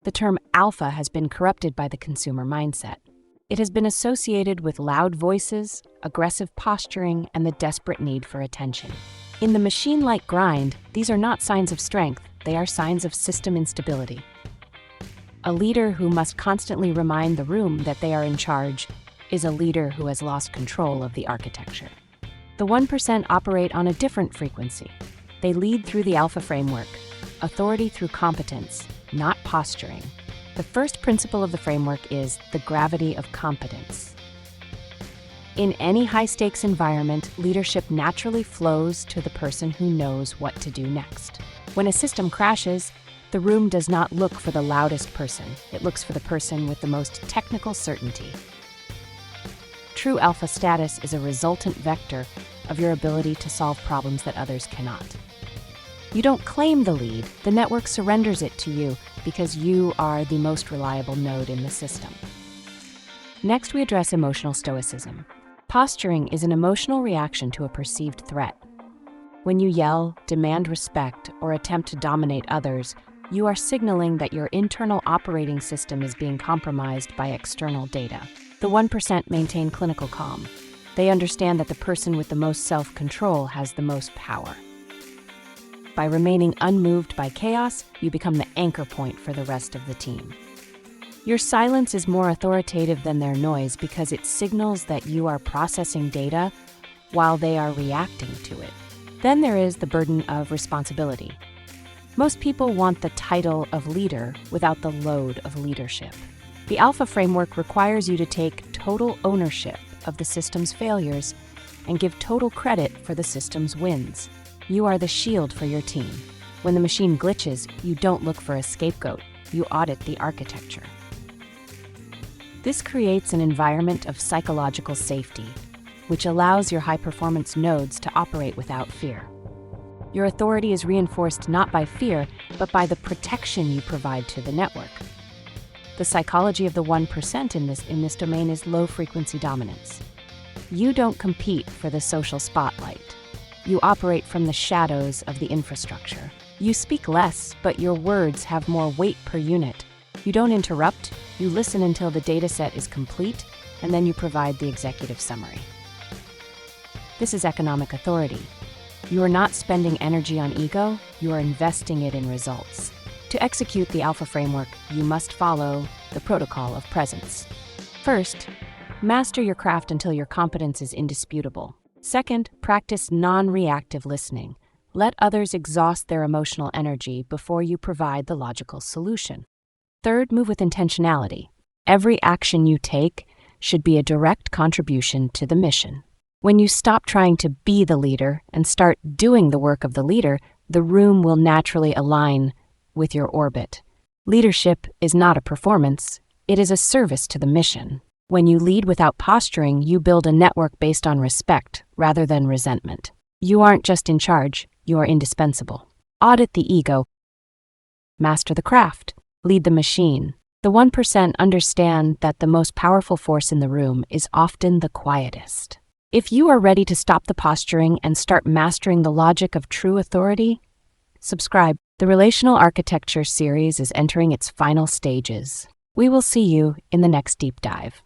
The term alpha has been corrupted by the consumer mindset. It has been associated with loud voices, aggressive posturing, and the desperate need for attention. In the machine-like grind, these are not signs of strength, they are signs of system instability. A leader who must constantly remind the room that they are in charge is a leader who has lost control of the architecture. The 1% operate on a different frequency. They lead through the alpha framework, authority through competence, not posturing. The first principle of the framework is the gravity of competence. In any high-stakes environment, leadership naturally flows to the person who knows what to do next. When a system crashes, the room does not look for the loudest person. It looks for the person with the most technical certainty. True alpha status is a resultant vector of your ability to solve problems that others cannot. You don't claim the lead, the network surrenders it to you because you are the most reliable node in the system. Next, we address emotional stoicism. Posturing is an emotional reaction to a perceived threat. When you yell, demand respect, or attempt to dominate others, you are signaling that your internal operating system is being compromised by external data. The 1% maintain clinical calm. They understand that the person with the most self-control has the most power. By remaining unmoved by chaos, you become the anchor point for the rest of the team. Your silence is more authoritative than their noise because it signals that you are processing data while they are reacting to it. Then there is the burden of responsibility. Most people want the title of leader without the load of leadership. The Alpha framework requires you to take total ownership of the system's failures and give total credit for the system's wins. You are the shield for your team. When the machine glitches, you don't look for a scapegoat, you audit the architecture. This creates an environment of psychological safety, which allows your high-performance nodes to operate without fear. Your authority is reinforced not by fear, but by the protection you provide to the network. The psychology of the 1% in this domain is low-frequency dominance. You don't compete for the social spotlight. You operate from the shadows of the infrastructure. You speak less, but your words have more weight per unit. You don't interrupt, you listen until the dataset is complete, and then you provide the executive summary. This is economic authority. You are not spending energy on ego, you are investing it in results. To execute the Alpha framework, you must follow the protocol of presence. First, master your craft until your competence is indisputable. Second, practice non-reactive listening. Let others exhaust their emotional energy before you provide the logical solution. Third, move with intentionality. Every action you take should be a direct contribution to the mission. When you stop trying to be the leader and start doing the work of the leader, the room will naturally align with your orbit. Leadership is not a performance, it is a service to the mission. When you lead without posturing, you build a network based on respect rather than resentment. You aren't just in charge, you are indispensable. Audit the ego. Master the craft. Lead the machine. The 1% understand that the most powerful force in the room is often the quietest. If you are ready to stop the posturing and start mastering the logic of true authority, subscribe. The Relational Architecture series is entering its final stages. We will see you in the next deep dive.